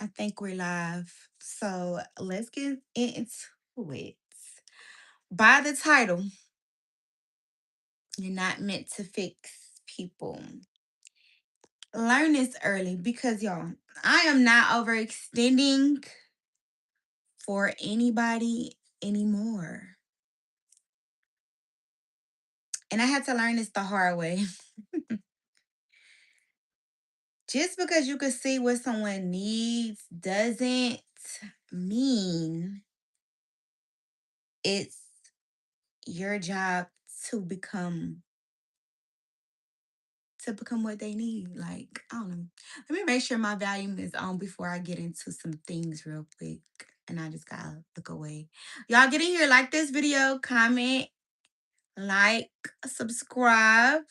I think we're live. So let's get into it. By the title, you're not meant to fix people. Learn this early because, y'all, I am not overextending for anybody anymore. And I had to learn this the hard way. Just because you can see what someone needs doesn't mean it's your job to become what they need. Like, I don't know. Let me make sure my volume is on before I get into some things real quick. And I just gotta look away. Y'all get in here, like this video, comment, like, subscribe.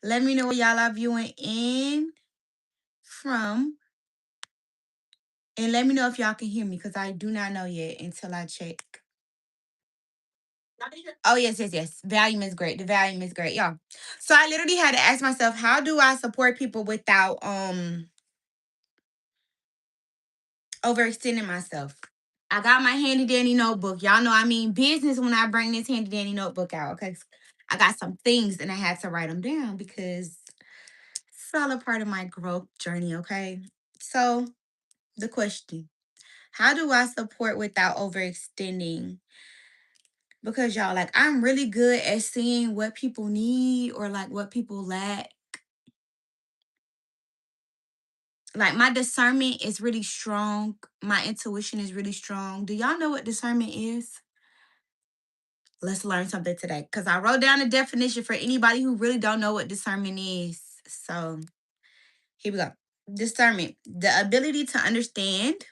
Let me know where y'all are viewing in from. And let me know if y'all can hear me because I do not know yet until I check. Oh, yes, yes, yes. Volume is great. The volume is great, y'all. So I literally had to ask myself, how do I support people without overextending myself? I got my handy dandy notebook. Y'all know I mean business when I bring this handy dandy notebook out. Okay. I got some things and I had to write them down because it's all a part of my growth journey. Okay. So the question, how do I support without overextending? Because y'all, like, I'm really good at seeing what people need or like what people lack. Like, my discernment is really strong. My intuition is really strong. Do y'all know what discernment is? Let's learn something today because I wrote down a definition for anybody who really don't know what discernment is. So here we go. Discernment, the ability to understand.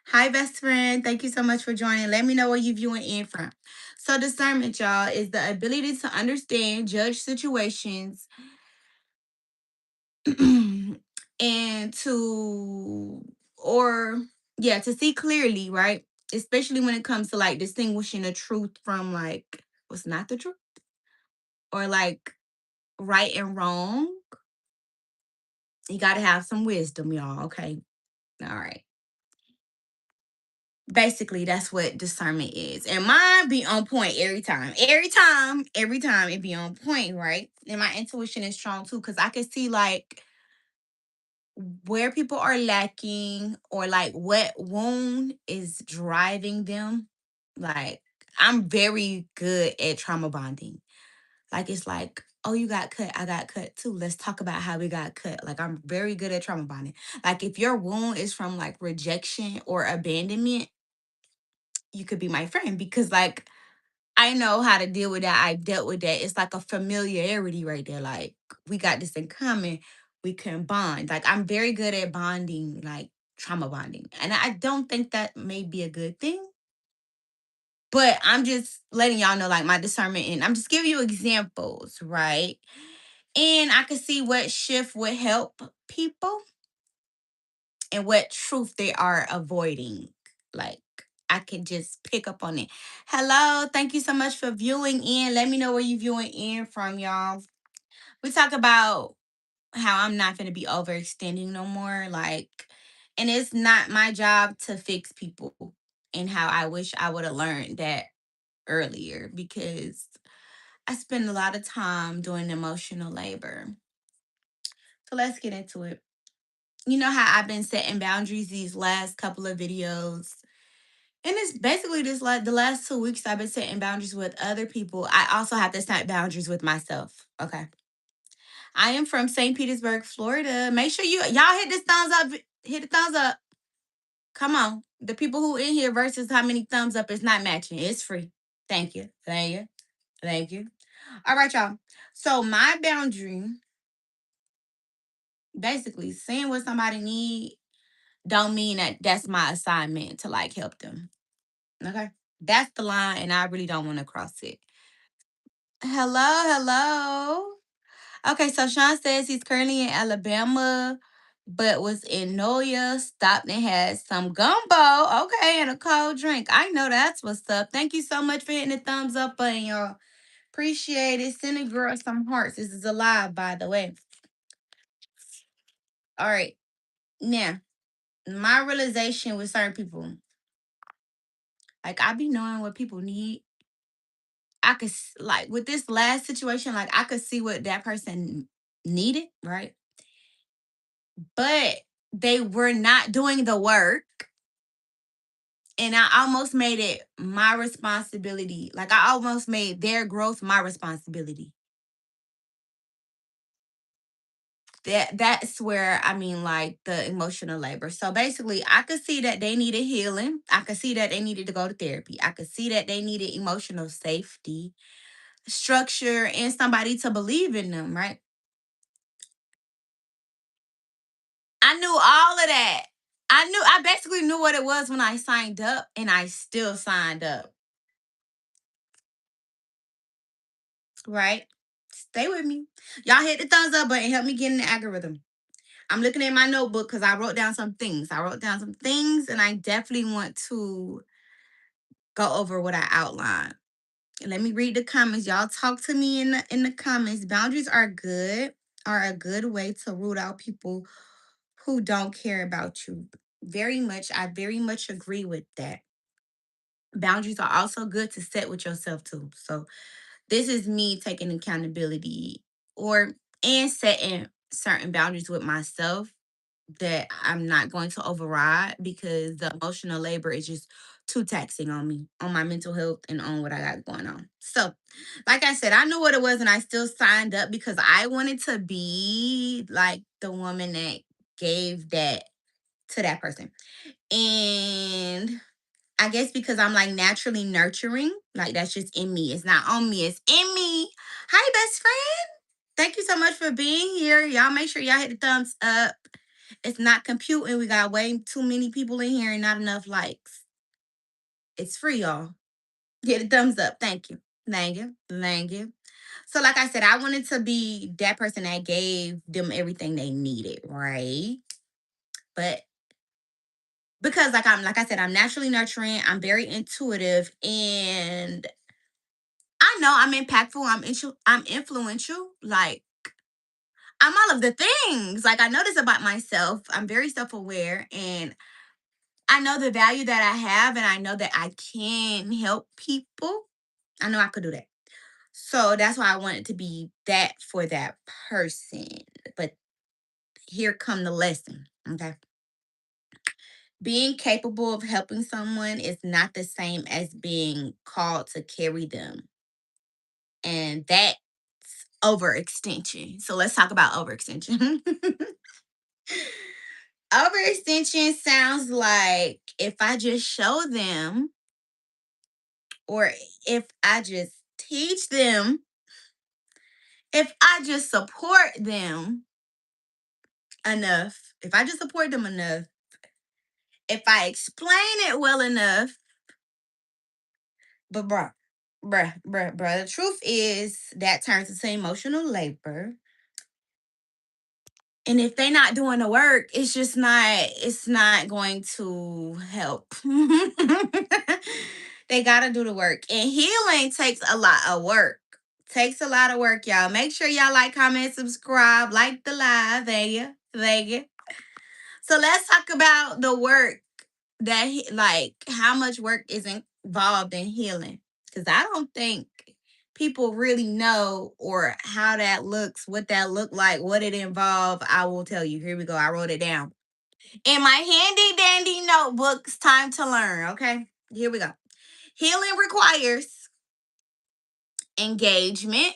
Hi, best friend. Thank you so much for joining. Let me know where you're viewing in from. So discernment, y'all, is the ability to understand, judge situations, and to see clearly, right? Especially when it comes to like distinguishing the truth from like what's not the truth or like right and wrong. You got to have some wisdom, y'all. Okay. All right. Basically, that's what discernment is. And mine be on point every time. Every time it be on point, right? And my intuition is strong too, because I can see like where people are lacking or like what wound is driving them. Like, I'm very good at trauma bonding. Like, it's like, oh, you got cut, I got cut too. Let's talk about how we got cut. Like, I'm very good at trauma bonding. Like, if your wound is from like rejection or abandonment, you could be my friend because like I know how to deal with that. I've dealt with that. It's like a familiarity right there. Like, we got this in common. We can bond. Like, I'm very good at bonding, like trauma bonding. And I don't think that may be a good thing. But I'm just letting y'all know, like, my discernment, and I'm just giving you examples, right? And I can see what shift would help people and what truth they are avoiding. Like, I can just pick up on it. Hello, thank you so much for viewing in. Let me know where you viewing in from, y'all. We talk about how I'm not going to be overextending no more. Like, and it's not my job to fix people, and how I wish I would have learned that earlier because I spend a lot of time doing emotional labor. So let's get into it. You know how I've been setting boundaries these last couple of videos. And it's basically this like the last 2 weeks I've been setting boundaries with other people. I also have to set boundaries with myself. Okay. I am from St. Petersburg, Florida. Make sure y'all hit this thumbs up. Hit the thumbs up. Come on. The people who in here versus how many thumbs up is not matching. It's free. Thank you. Thank you. Thank you. All right, y'all. So my boundary, basically saying what somebody need don't mean that that's my assignment to like help them. Okay. That's the line, and I really don't want to cross it. Hello, hello. Okay, so Sean says he's currently in Alabama, but was in Noya, stopped and had some gumbo. Okay, and a cold drink. I know that's what's up. Thank you so much for hitting the thumbs up button, y'all. Appreciate it. Send a girl some hearts. This is a live, by the way. All right. Now, My realization with certain people, like I be knowing what people need. Like with this last situation, like I could see what that person needed, right? But they were not doing the work. And I almost made it my responsibility. Like I almost made their growth my responsibility. That's where I mean like the emotional labor. So basically I could see that they needed healing. I could see that they needed to go to therapy. I could see that they needed emotional safety, structure, and somebody to believe in them, right? I knew all of that. I basically knew what it was when I signed up, and I still signed up, right? Stay with me. Y'all hit the thumbs up button, help me get in the algorithm. I'm looking at my notebook because I wrote down some things. I wrote down some things, and I definitely want to go over what I outlined. Let me read the comments. Y'all talk to me in the comments. Boundaries are a good way to root out people who don't care about you. I very much agree with that. Boundaries are also good to set with yourself too. So this is me taking accountability or and setting certain boundaries with myself that I'm not going to override because the emotional labor is just too taxing on me, on my mental health, and on what I got going on. So, like I said, I knew what it was and I still signed up because I wanted to be like the woman that gave that to that person. And I guess because I'm like naturally nurturing, like that's just in me. It's not on me, it's in me. Hi, best friend. Thank you so much for being here. Y'all make sure y'all hit the thumbs up. It's not computing. We got way too many people in here and not enough likes. It's free, y'all. Hit the thumbs up. Thank you. Thank you. Thank you. So, like I said, I wanted to be that person that gave them everything they needed, right? But because like I said, I'm naturally nurturing, I'm very intuitive, and I know I'm impactful, I'm influential. Like I'm all of the things. Like I know this about myself. I'm very self-aware and I know the value that I have and I know that I can help people. I know I could do that. So that's why I wanted to be that for that person. But here come the lesson. Okay. Being capable of helping someone is not the same as being called to carry them. And that's overextension. So let's talk about overextension. Overextension sounds like if I just show them or if I just teach them, if I just support them enough, if I just support them enough, if I explain it well enough, but bruh, the truth is that turns into emotional labor. And if they're not doing the work, it's not going to help. They gotta do the work. And healing takes a lot of work. Takes a lot of work, y'all. Make sure y'all like, comment, subscribe, like the live. There you. There you. So let's talk about the work like how much work is involved in healing. Because I don't think people really know or how that looks, what that looked like, what it involved. I will tell you. Here we go. I wrote it down. In my handy dandy notebooks, time to learn. Okay. Here we go. Healing requires engagement.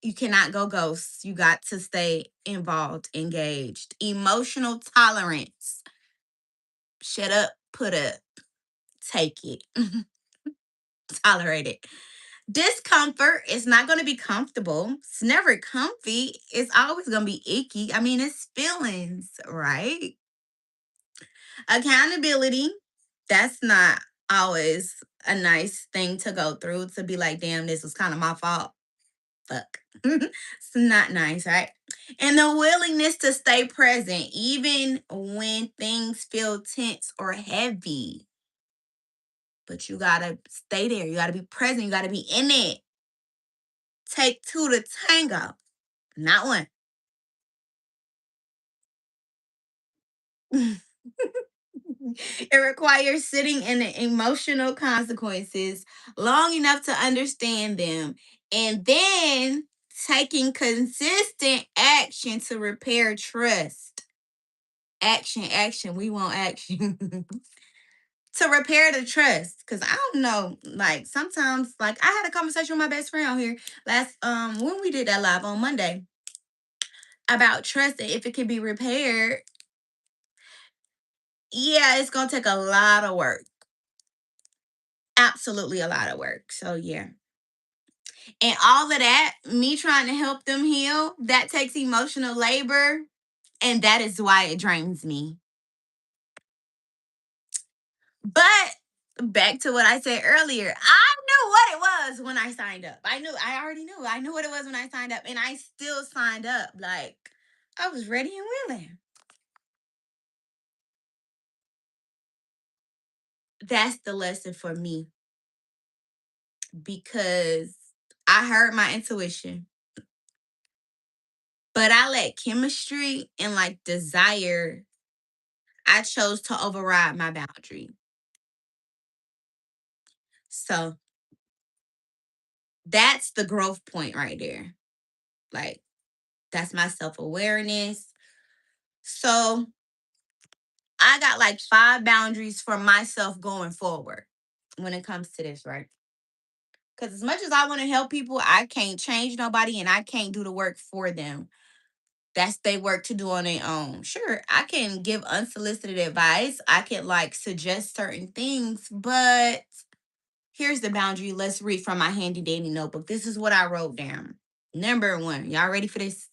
You cannot go ghost. You got to stay involved, engaged. Emotional tolerance. Shut up, put up, take it, tolerate it. Discomfort is not going to be comfortable. It's never comfy. It's always going to be icky. I mean, it's feelings, right? Accountability, that's not always a nice thing to go through to be like, damn, this was kind of my fault. Fuck. It's not nice, right? And the willingness to stay present, even when things feel tense or heavy. But you gotta stay there. You gotta be present. You gotta be in it. Take two to tango, not one. It requires sitting in the emotional consequences long enough to understand them and then taking consistent action to repair trust. Action, action. We want action. To repair the trust. Cause I don't know. Like sometimes, like I had a conversation with my best friend out here last when we did that live on Monday about trust and if it can be repaired. Yeah, it's gonna take a lot of work. Absolutely a lot of work. So yeah. And all of that, me trying to help them heal, that takes emotional labor. And that is why it drains me. But back to what I said earlier, I knew what it was when I signed up. I already knew. I knew what it was when I signed up. And I still signed up. Like, I was ready and willing. That's the lesson for me because I heard my intuition, but I let chemistry and like desire, I chose to override my boundary. So that's the growth point right there. Like, that's my self awareness. So I got like 5 boundaries for myself going forward when it comes to this, right? Because as much as I want to help people, I can't change nobody and I can't do the work for them. That's their work to do on their own. Sure, I can give unsolicited advice. I can like suggest certain things, but here's the boundary. Let's read from my handy dandy notebook. This is what I wrote down. Number one. Y'all ready for this?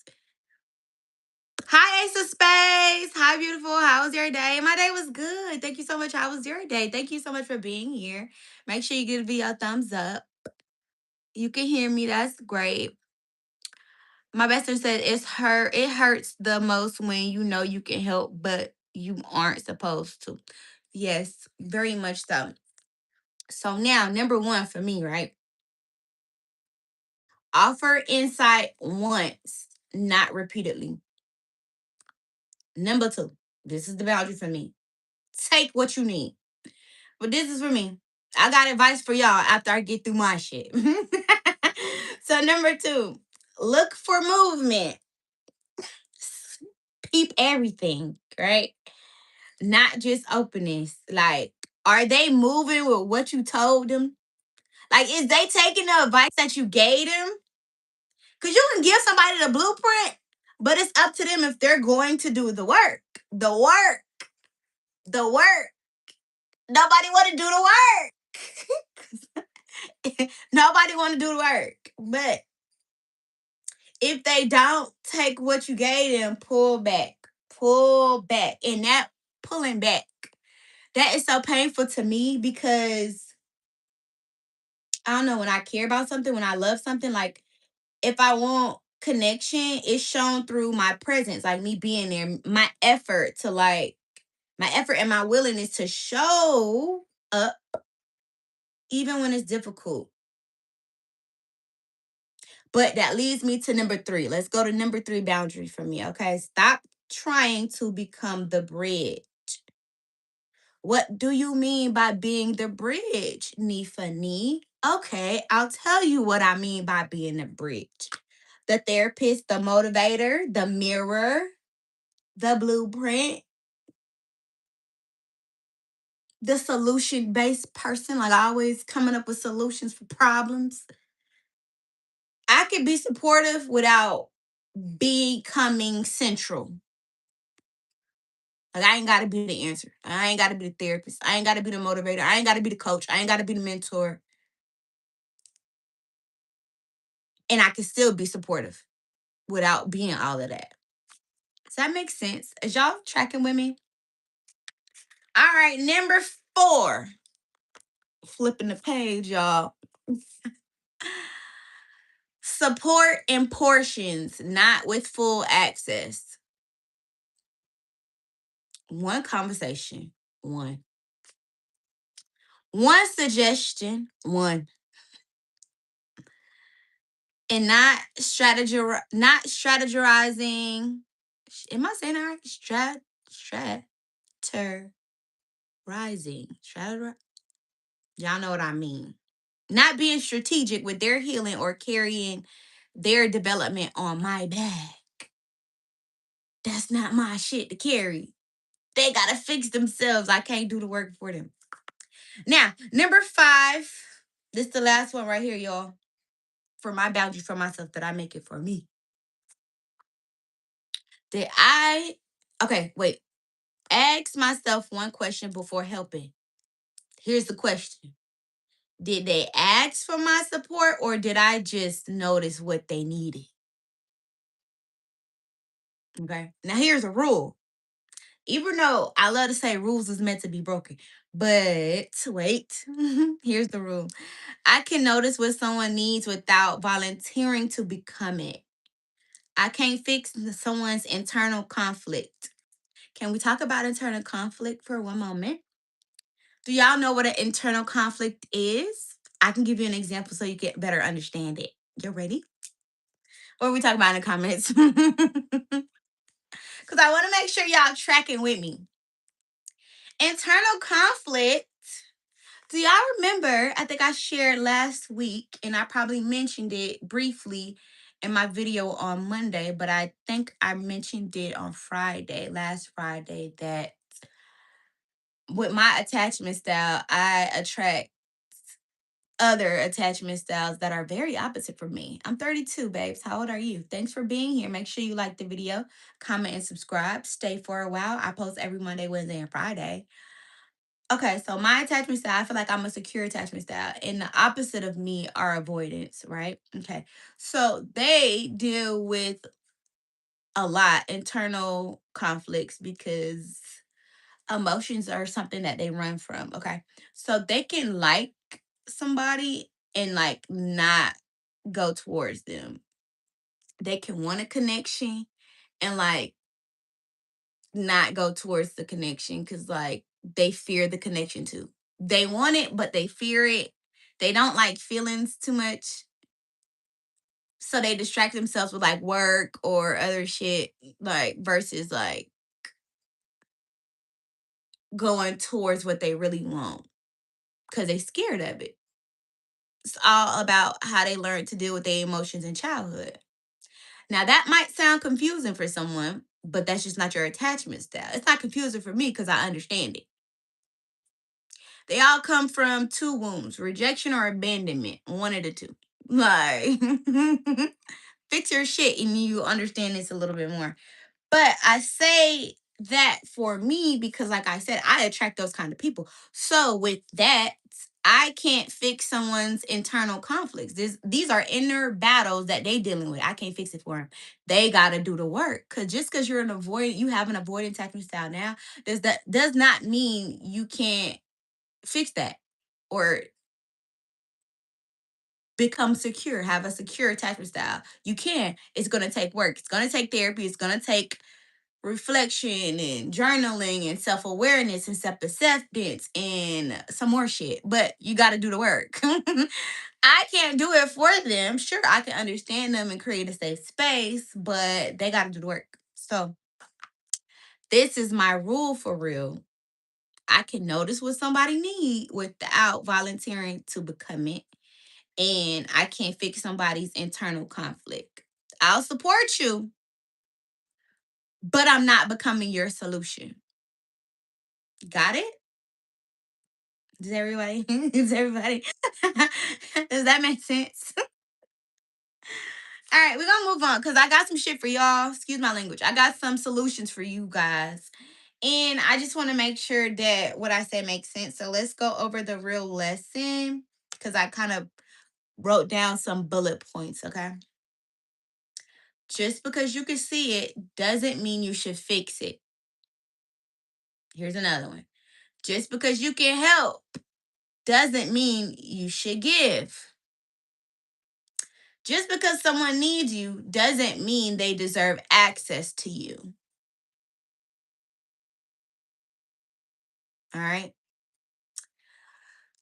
Hi, Ace of Space. Hi, beautiful. How was your day? My day was good. Thank you so much. How was your day? Thank you so much for being here. Make sure you give me a thumbs up. You can hear me. That's great. My best friend said it hurts the most when you know you can help, but you aren't supposed to. Yes, very much so. So now, number one for me, right? Offer insight once, not repeatedly. Number two, this is the boundary for me. Take what you need. But this is for me. I got advice for y'all after I get through my shit. So number two, look for movement. Peep everything, right? Not just openness. Like, are they moving with what you told them? Like, is they taking the advice that you gave them? Because you can give somebody the blueprint, but it's up to them if they're going to do the work. The work. The work. Nobody want to do the work. Nobody want to do the work. But if they don't take what you gave them, pull back. Pull back. And that pulling back, that is so painful to me because I don't know, when I care about something, when I love something, like if I want connection, it's shown through my presence, like me being there, my effort and my willingness to show up even when it's difficult. But that leads me to number three. Let's go to number three boundary for me. Okay. Stop trying to become the bridge. What do you mean by being the bridge, Nifani? Okay, I'll tell you what I mean by being the bridge. The therapist, the motivator, the mirror, the blueprint, the solution based person, like always coming up with solutions for problems. I could be supportive without becoming central. Like I ain't gotta be the answer. I ain't gotta be the therapist. I ain't gotta be the motivator. I ain't gotta be the coach. I ain't gotta be the mentor. And I can still be supportive without being all of that. Does that make sense? Is y'all tracking with me? All right, number four. Flipping the page, y'all. Support in portions, not with full access. One conversation, one. One suggestion, one. And not strategizing. Am I saying that right? Strategy. Y'all know what I mean. Not being strategic with their healing or carrying their development on my back. That's not my shit to carry. They gotta fix themselves. I can't do the work for them. Now, number 5. This is the last one right here, y'all. For my boundary for myself that I make it for me. Did I okay, wait. Ask myself one question before helping. Here's the question. Did they ask for my support or did I just notice what they needed? Okay. Now here's a rule. Even though I love to say rules is meant to be broken, but wait, here's the rule. I can notice what someone needs without volunteering to become it. I can't fix someone's internal conflict. Can we talk about internal conflict for one moment? Do y'all know what an internal conflict is? I can give you an example so you get better understand it. You ready? Or we talk about in the comments? Because I want to make sure y'all tracking with me. Internal conflict. Do y'all remember? I think I shared last week, and I probably mentioned it briefly in my video on Monday, but I think I mentioned it on Friday, last Friday, that with my attachment style, I attract other attachment styles that are very opposite from me. I'm 32, babes. How old are you? Thanks for being here. Make sure you like the video, comment, and subscribe. Stay for a while. I post every Monday, Wednesday, and Friday. Okay, so my attachment style, I feel like I'm a secure attachment style, and the opposite of me are avoidance, right? Okay, so they deal with a lot internal conflicts because emotions are something that they run from. Okay, so they can like somebody and like not go towards them. They can want a connection and like not go towards the connection because like they fear the connection too. They want it, but they fear it. They don't like feelings too much. So they distract themselves with like work or other shit, like versus like going towards what they really want because they scared of it. It's all about how they learned to deal with their emotions in childhood. Now that might sound confusing for someone, but that's just not your attachment style. It's not confusing for me because I understand it. They all come from two wounds, rejection or abandonment. One of the two. Like, fix your shit and you understand this a little bit more. But I say that for me because, like I said, I attract those kind of people. So with that, I can't fix someone's internal conflicts. These are inner battles that they dealing with. I can't fix it for them. They gotta do the work. Cause just because you're you have an avoidant attachment style now, does not mean you can't fix that or become secure, have a secure attachment style. You can. It's going to take work. It's going to take therapy. It's going to take reflection and journaling and self-awareness and self-acceptance and some more shit. But you got to do the work. I can't do it for them. Sure, I can understand them and create a safe space, but they got to do the work. So this is my rule for real. I can notice what somebody need without volunteering to become it. And I can't fix somebody's internal conflict. I'll support you, but I'm not becoming your solution. Got it? Does everybody? Does everybody? Does that make sense? All right, we're gonna move on because I got some shit for y'all. Excuse my language. I got some solutions for you guys. And I just want to make sure that what I say makes sense. So let's go over the real lesson because I kind of wrote down some bullet points, okay? Just because you can see it doesn't mean you should fix it. Here's another one. Just because you can help doesn't mean you should give. Just because someone needs you doesn't mean they deserve access to you. All right.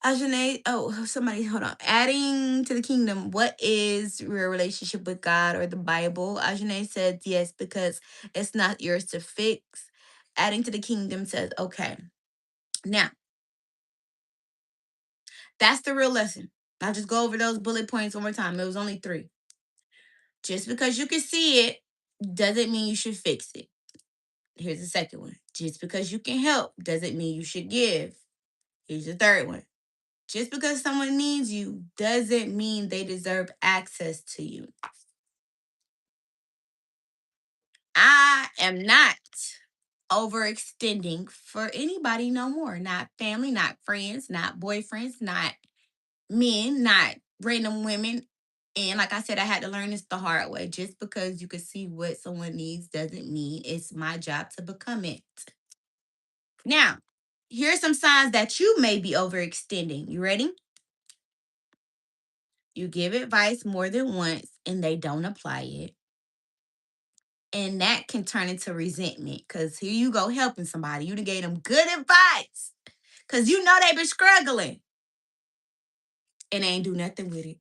Ajane, oh, somebody, hold on. Adding to the kingdom, what is your relationship with God or the Bible? Ajane said yes, because it's not yours to fix. Adding to the kingdom says, okay. Now, that's the real lesson. I'll just go over those bullet points one more time. It was only three. Just because you can see it doesn't mean you should fix it. Here's the second one. Just because you can help doesn't mean you should give. Here's the third one. Just because someone needs you doesn't mean they deserve access to you. I am not overextending for anybody no more. Not family, not friends, not boyfriends, not men, not random women. And like I said, I had to learn this the hard way. Just because you can see what someone needs doesn't mean it's my job to become it. Now, here are some signs that you may be overextending. You ready? You give advice more than once and they don't apply it. And that can turn into resentment because here you go helping somebody. You done gave them good advice because you know they've been struggling and they ain't do nothing with it.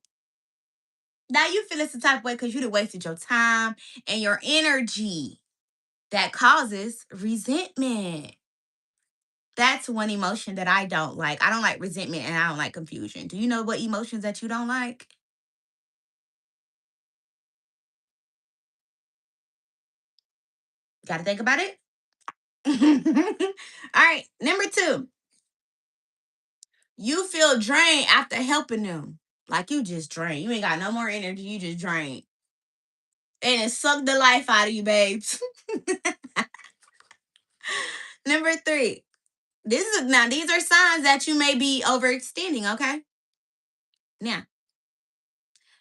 Now you feel it's the type of way because you done wasted your time and your energy. That causes resentment. That's one emotion that I don't like. I don't like resentment and I don't like confusion. Do you know what emotions that you don't like? Got to think about it. All right. Number two, you feel drained after helping them. Like you just drained. You ain't got no more energy. You just drained. And it sucked the life out of you, babes. Number three, these are signs that you may be overextending, okay? Now,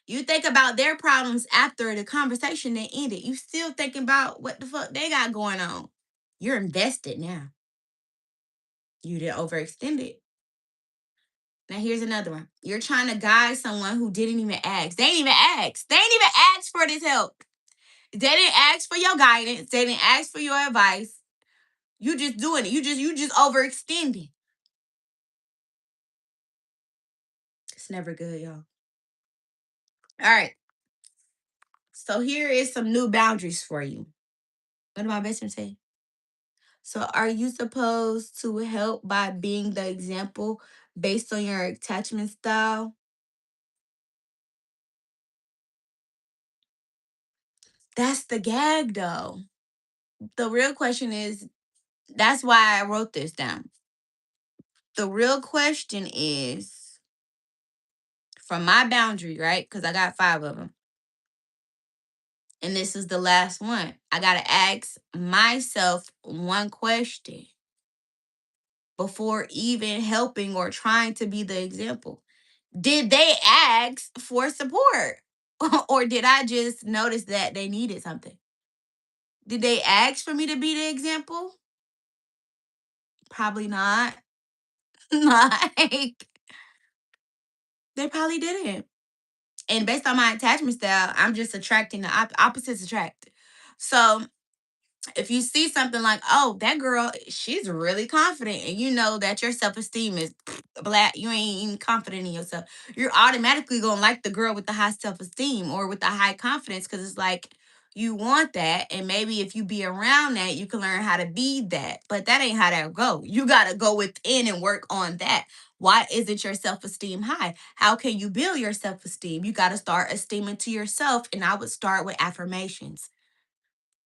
you think about their problems after the conversation that ended. You still thinking about what the fuck they got going on. You're invested now. You didn't overextend it. Now here's another one. You're trying to guide someone who didn't even ask. They didn't even ask. They didn't even ask for this help. They didn't ask for your guidance. They didn't ask for your advice. You just doing it. You just overextending. It's never good, y'all. All right. So here is some new boundaries for you. What did my best friend say? So are you supposed to help by being the example based on your attachment style? That's the gag though. The real question is that's why I wrote this down. The real question is from my boundary, right? Because I got five of them. And this is the last one. I got to ask myself one question before even helping or trying to be the example. Did they ask for support? Or did I just notice that they needed something? Did they ask for me to be the example? Probably not. Like, they probably didn't. And based on my attachment style, I'm just attracting the opposites attract. So if you see something like, oh, that girl, she's really confident, and you know that your self esteem is black, you ain't even confident in yourself, you're automatically gonna like the girl with the high self esteem or with the high confidence because it's like you want that. And maybe if you be around that, you can learn how to be that. But that ain't how that go. You got to go within and work on that. Why isn't your self esteem high? How can you build your self esteem? You got to start esteeming to yourself. And I would start with affirmations.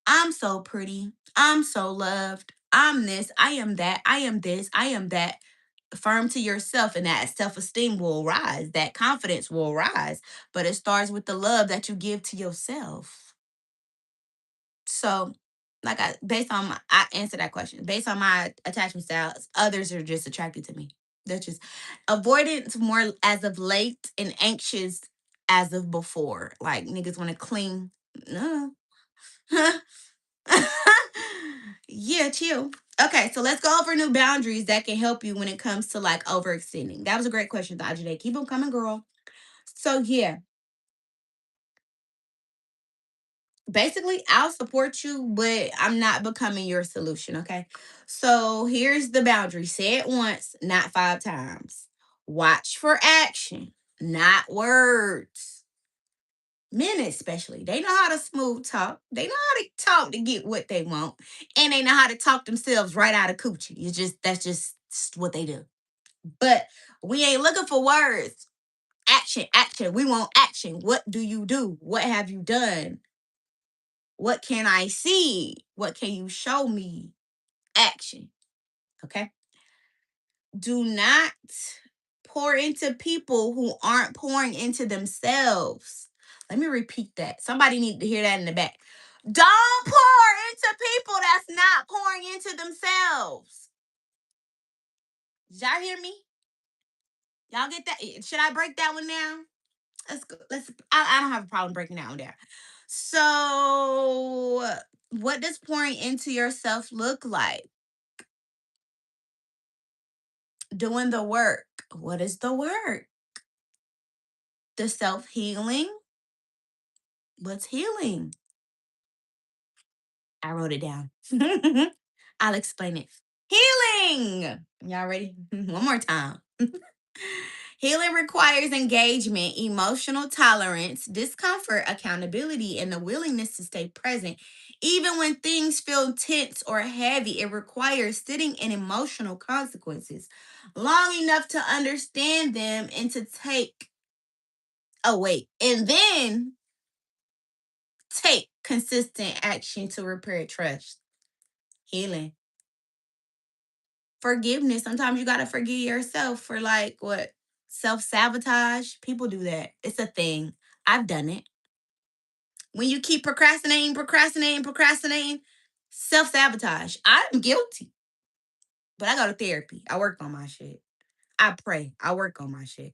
I'm so pretty. I'm so loved. I'm this. I am that. I am this. I am that. Firm to yourself, and that self esteem will rise. That confidence will rise. But it starts with the love that you give to yourself. So, based on I answer that question. Based on my attachment styles, others are just attracted to me. That's just avoidance more as of late and anxious as of before. Like niggas want to cling. No. Yeah, chill. Okay, so let's go over new boundaries that can help you when it comes to like overextending. That was a great question, Ajay. Keep them coming, girl. So yeah, basically, I'll support you, but I'm not becoming your solution. Okay, so here's the boundary: say it once, not five times. Watch for action, not words. Men especially, they know how to smooth talk. They know how to talk to get what they want, and they know how to talk themselves right out of coochie. It's just that's just It's what they do. But we ain't looking for words. Action, action. We want action. What do you do? What have you done? What can I see? What can you show me? Action. Okay. Do not pour into people who aren't pouring into themselves. Let me repeat that. Somebody need to hear that in the back. Don't pour into people that's not pouring into themselves. Did y'all hear me? Y'all get that? Should I break that one down? Let's go. I don't have a problem breaking that one down. So, what does pouring into yourself look like? Doing the work. What is the work? The self healing. What's healing? I wrote it down. I'll explain it. Healing. Y'all ready? One more time. Healing requires engagement, emotional tolerance, discomfort, accountability, and the willingness to stay present. Even when things feel tense or heavy, it requires sitting in emotional consequences long enough to understand them and to take, oh, wait, and then take consistent action to repair trust. Healing. Forgiveness. Sometimes you got to forgive yourself for like what? Self sabotage. People do that. It's a thing. I've done it. When you keep procrastinating, procrastinating, procrastinating, self sabotage. I'm guilty, but I go to therapy. I work on my shit. I pray. I work on my shit.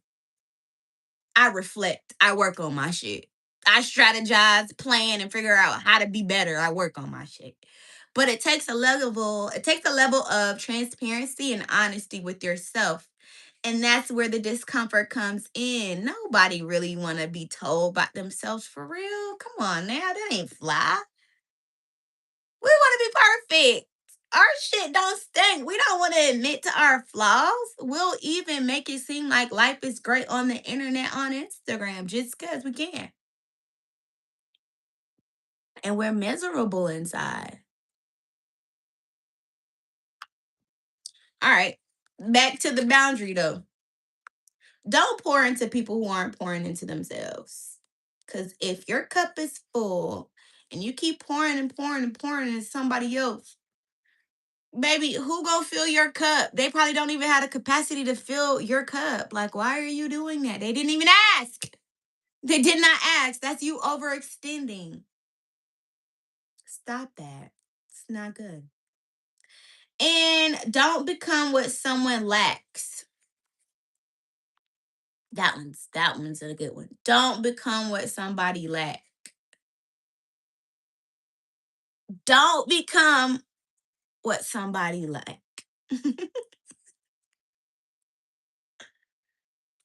I reflect. I work on my shit. I strategize, plan, and figure out how to be better. I work on my shit. But it takes a level of transparency and honesty with yourself. And that's where the discomfort comes in. Nobody really want to be told about themselves for real. Come on now, that ain't fly. We want to be perfect. Our shit don't stink. We don't want to admit to our flaws. We'll even make it seem like life is great on the internet, on Instagram, just because we can. And we're miserable inside. All right. Back to the boundary though. Don't pour into people who aren't pouring into themselves. Because if your cup is full and you keep pouring and pouring and pouring into somebody else, baby, who gonna fill your cup? They probably don't even have the capacity to fill your cup. Like, why are you doing that? They didn't even ask. They did not ask. That's you overextending. Stop that. It's not good. And don't become what someone lacks. That one's a good one. Don't become what somebody lacks. Don't become what somebody like.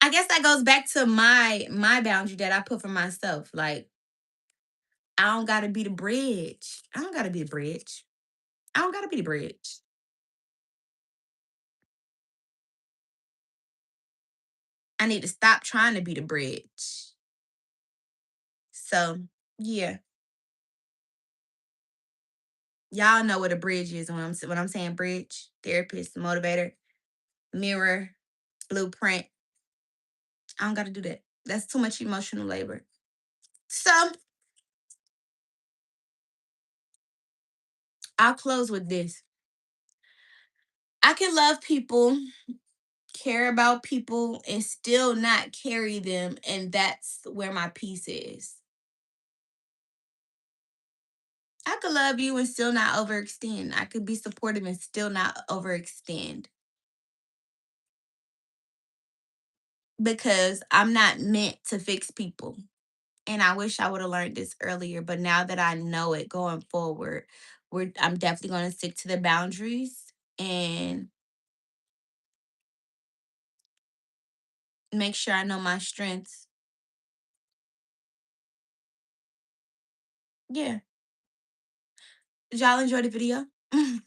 I guess that goes back to my boundary that I put for myself. Like, I don't gotta be the bridge. I don't gotta be the bridge. I don't gotta be the bridge. I need to stop trying to be the bridge. So yeah, y'all know what a bridge is when I'm saying bridge. Therapist, motivator, mirror, blueprint. I don't gotta do that. That's too much emotional labor. So I'll close with this. I can love people, care about people, and still not carry them. And that's where my peace is. I could love you and still not overextend. I could be supportive and still not overextend because I'm not meant to fix people. And I wish I would have learned this earlier, but now that I know it going forward, I'm definitely going to stick to the boundaries and make sure I know my strengths. Yeah. Did y'all enjoy the video? I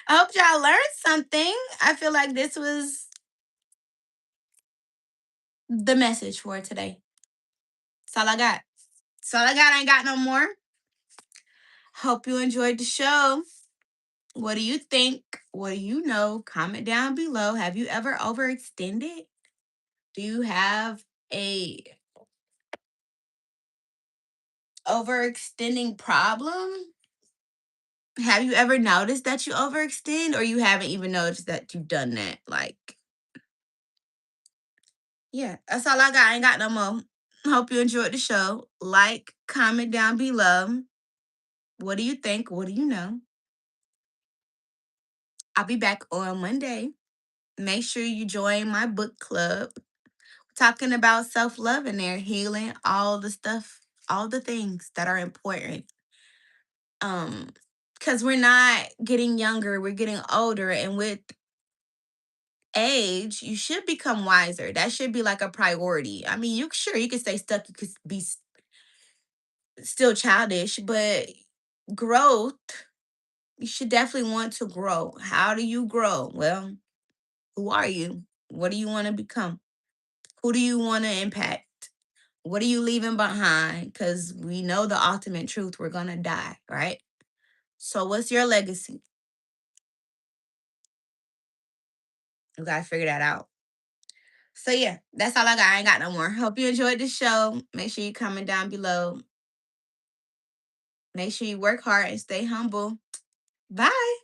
hope y'all learned something. I feel like this was the message for today. That's all I got. That's all I got. I ain't got no more. Hope you enjoyed the show. What do you think? What do you know? Comment down below. Have you ever overextended? Do you have a overextending problem? Have you ever noticed that you overextend or you haven't even noticed that you've done that? Like, yeah, that's all I got. I ain't got no more. Hope you enjoyed the show. Like, comment down below. What do you think? What do you know? I'll be back on Monday. Make sure you join my book club. Talking about self love in there, healing, all the stuff, all the things that are important. Um, because we're not getting younger, we're getting older, and with age, you should become wiser. That should be like a priority. I mean, you sure you could stay stuck, you could be still childish, but growth, you should definitely want to grow. How do you grow? Well, who are you? What do you want to become? Who do you want to impact? What are you leaving behind? Because we know the ultimate truth, we're going to die, right? So, what's your legacy? You got to figure that out. So, yeah, that's all I got. I ain't got no more. Hope you enjoyed the show. Make sure you comment down below. Make sure you work hard and stay humble. Bye.